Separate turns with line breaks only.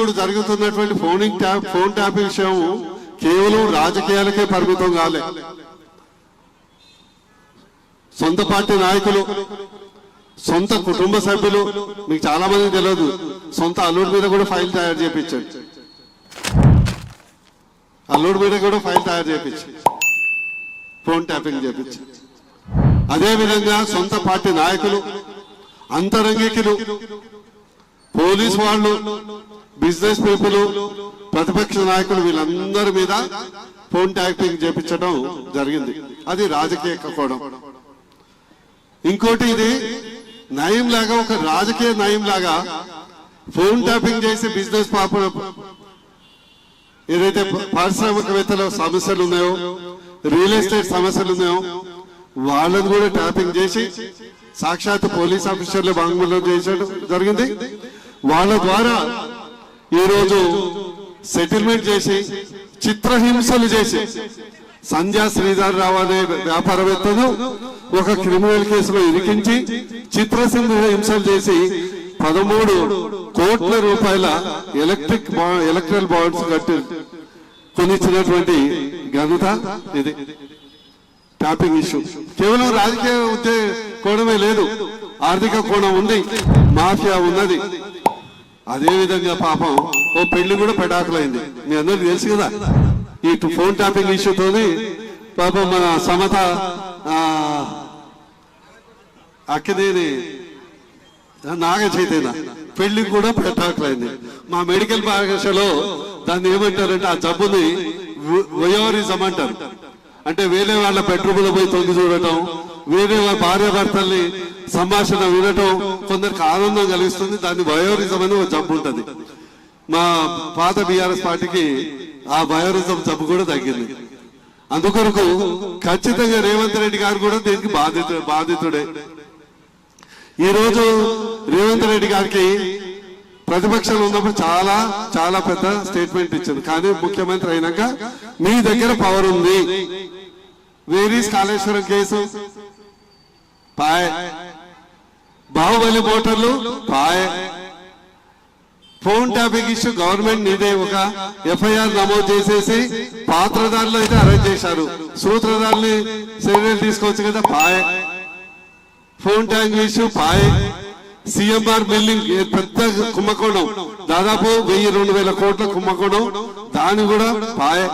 ఇప్పుడు జరుగుతున్నటువంటి phone tapping విషయం కేవలం రాజకీయాలకే పరిమితం కాలే. సొంత పార్టీ నాయకులు, సొంత కుటుంబ సభ్యులు, మీకు చాలా మంది తెలియదు, సొంత అల్లుడి మీద కూడా ఫైల్ తయారు చేయించాడు. అల్లుడి మీద కూడా ఫైల్ తయారు చేయించి ఫోన్ ట్యాపింగ్ చేయించి. అదేవిధంగా సొంత పార్టీ నాయకులు, అంతరంగికులు, పోలీసు వాళ్ళు, బిజినెస్ పీపుల్, ప్రతిపక్ష నాయకులు, వీళ్ళందరి మీద ఫోన్ ట్యాపింగ్ చేయించడం జరిగింది. అది రాజకీయ కోణం. ఇంకోటి, ఇది నయం లాగా, ఒక రాజకీయ నయం లాగా ఫోన్ ట్యాపింగ్ చేసి బిజినెస్ ఏదైతే పారిశ్రామికవేత్తల సమస్యలు ఉన్నాయో, రియల్ ఎస్టేట్ సమస్యలు ఉన్నాయో, వాళ్ళని కూడా ట్యాపింగ్ చేసి సాక్షాత్ పోలీస్ ఆఫీసర్లు వాంగ్మూలం చేసడం జరిగింది. వాళ్ళ ద్వారా ఈరోజు సెటిల్మెంట్ చేసి, చిత్రహింసలు చేసి, సంధ్యా శ్రీధర్ రావు అనే వ్యాపారవేత్తను ఒక క్రిమినల్ కేసులో ఇరికించి చిత్రహింసలు చేసి 13 కోట్ల రూపాయల ఎలక్ట్రల్ బాండ్స్ కొనిచ్చినటువంటి ఘనత ఇది. ట్యాపింగ్ ఇష్యూ కేవలం రాజకీయ కోణమే లేదు, ఆర్థిక కోణం ఉంది, మాఫియా ఉన్నది. అదేవిధంగా పాపం ఓ పెళ్లి కూడా పెడాకులైంది, మీ అందరికి తెలుసు కదా. ఈ ఫోన్ ట్యాపింగ్ ఇష్యూతోని పాపం మన సమత అక్కదేని నాగ చైతన్య పెళ్లి కూడా పెటాకులైంది. మా మెడికల్ భాషలో దాన్ని ఏమంటారంటే, ఆ జబ్బుని వయోరిజం అంటారు. అంటే వేరే వాళ్ళ బెడ్రూమ్లో పోయి తొంగి చూడటం, వేరే వాళ్ళ భార్య భర్తల్ని సంభాషణ వినటం కొందరికి ఆనందం కలిగిస్తుంది. దాన్ని వయోరిజం అని ఒక జబ్బు ఉంటుంది. మా పాత బీఆర్ఎస్ పార్టీకి ఆ వయోరిజం జబ్బు కూడా తగ్గింది. అందుకొరకు ఖచ్చితంగా రేవంత్ రెడ్డి గారు కూడా దీనికి బాధితుడే. ఈరోజు రేవంత్ రెడ్డి గారికి ప్రతిపక్షాలు ఉన్నప్పుడు చాలా చాలా పెద్ద స్టేట్మెంట్ ఇచ్చింది. కానీ ముఖ్యమంత్రి అయినాక మీ దగ్గర పవర్ ఉంది, వేరీస్ కాళేశ్వరం కేసు పాయ్, బాహుబలి మోటార్లు పాయ్, ఫోన్ ట్యాపింగ్ ఇష్యూ గవర్నమెంట్ నీదే ఒక ఎఫ్ఐఆర్ నమోదు చేసేసి పాత్రదారులు అయితే అరెస్ట్ చేశారు, సూత్రధారుల్ని చర్యలు తీసుకోవచ్చు కదా పాయ్. ఫోన్ ట్యాపింగ్ ఇష్యూ పాయ్. సిఎంఆర్ బిల్డింగ్ పెద్ద కుంభకోణం, దాదాపు 1000-2000 కోట్ల కుంభకోణం, దాని కూడా పాయ్.